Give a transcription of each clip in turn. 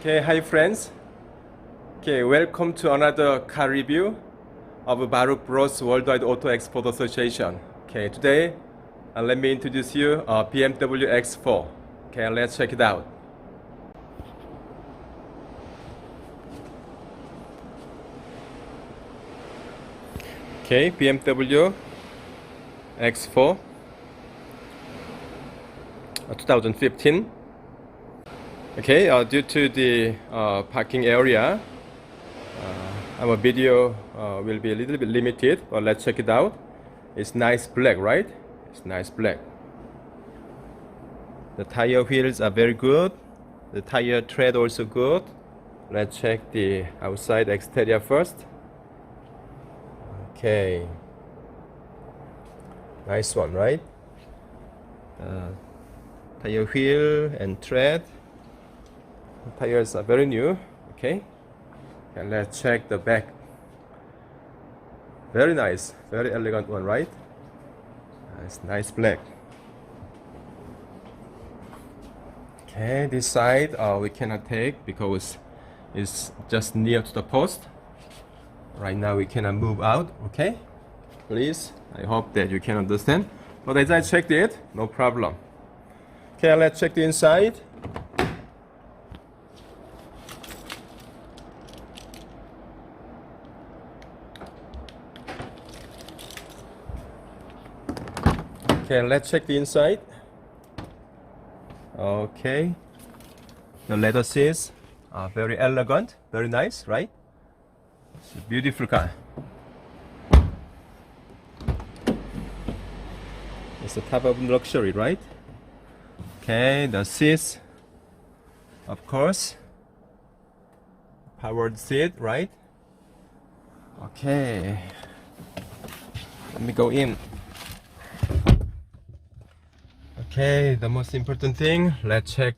Okay, hi friends. Okay, welcome to another car review of Barukbros Worldwide Auto Export Association. Okay, today let me introduce you BMW X4. Okay, let's check it out. Okay, BMW X4 2015. Okay, due to the parking area, our video will be a little bit limited, but let's check it out. It's nice black, right? It's nice black. The tire wheels are very good. The tire tread also good. Let's check the outside exterior first. Okay. Nice one, right? Tire wheel and tread. The tires are very new. Okay. And let's check the back. Very nice, very elegant one, right? It's nice black. Okay, this side we cannot take because it's just near to the post. Right now we cannot move out. Okay, please, I hope that you can understand. But as I checked it, no problem. Okay, let's check the inside. Okay, let's check the inside. Okay, the leather seats are very elegant, very nice, right? It's a beautiful car. It's a type of luxury, right? Okay, the seats, of course, powered seat, right? Okay, let me go in. Okay, the most important thing, let's check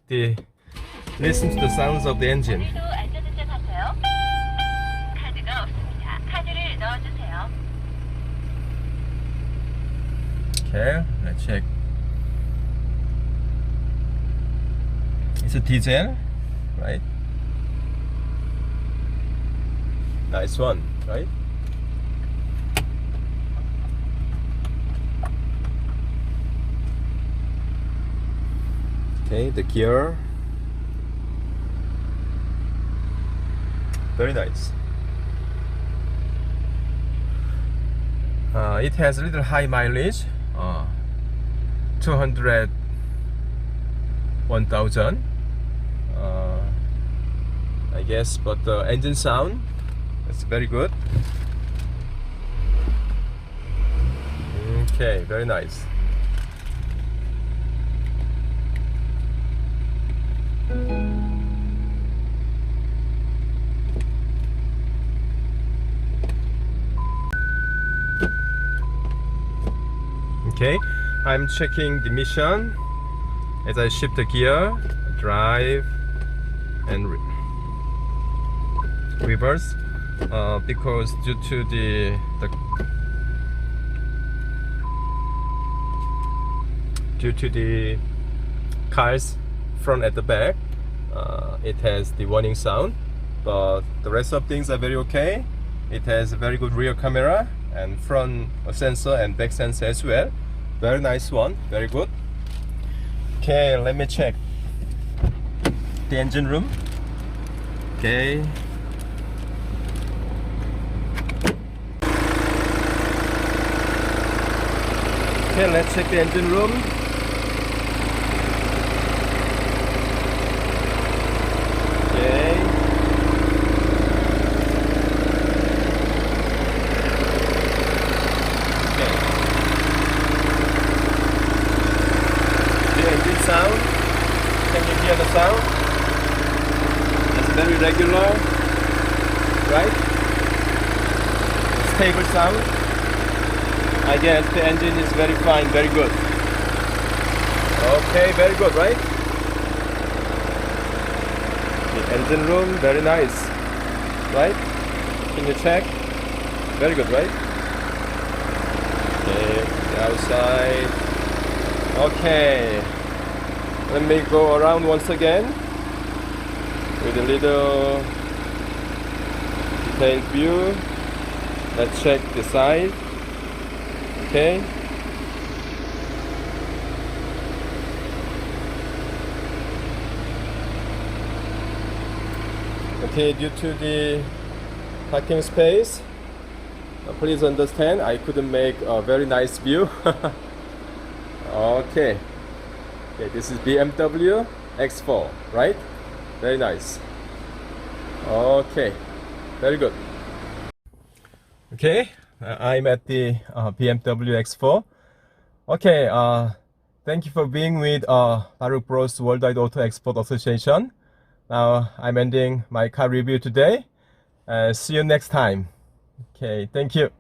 listen to the sounds of the engine. Okay, let's check. It's a diesel, right? Nice one, right? Okay, the gear, very nice. It has a little high mileage, 201,000, I guess, but the engine sound is very good. Okay, very nice. Okay, I'm checking the mission as I shift the gear, drive, and reverse, because due to the car's front at the back, it has the warning sound, but the rest of things are very okay. It has a very good rear camera and front sensor and back sensor as well. Very nice one, very good. Okay, let me check the engine room. Okay. Okay, let's check the engine room. Okay. Sound. Can you hear the sound? It's very regular, right? Stable sound. I guess the engine is very fine, very good. Okay, very good, right? The engine room, very nice, right? Can you check? Very good, right? Okay, the outside. Okay. Let me go around once again. with a little detailed view. Let's check the side. Okay. Okay, due to the parking space, please understand I couldn't make a very nice view. Okay. Okay, this is BMW X4, right? Very nice. Okay, very good. Okay, I'm at the BMW X4. Okay, thank you for being with Barukbros Worldwide Auto Export Association. Now I'm ending my car review today. See you next time. Okay, thank you.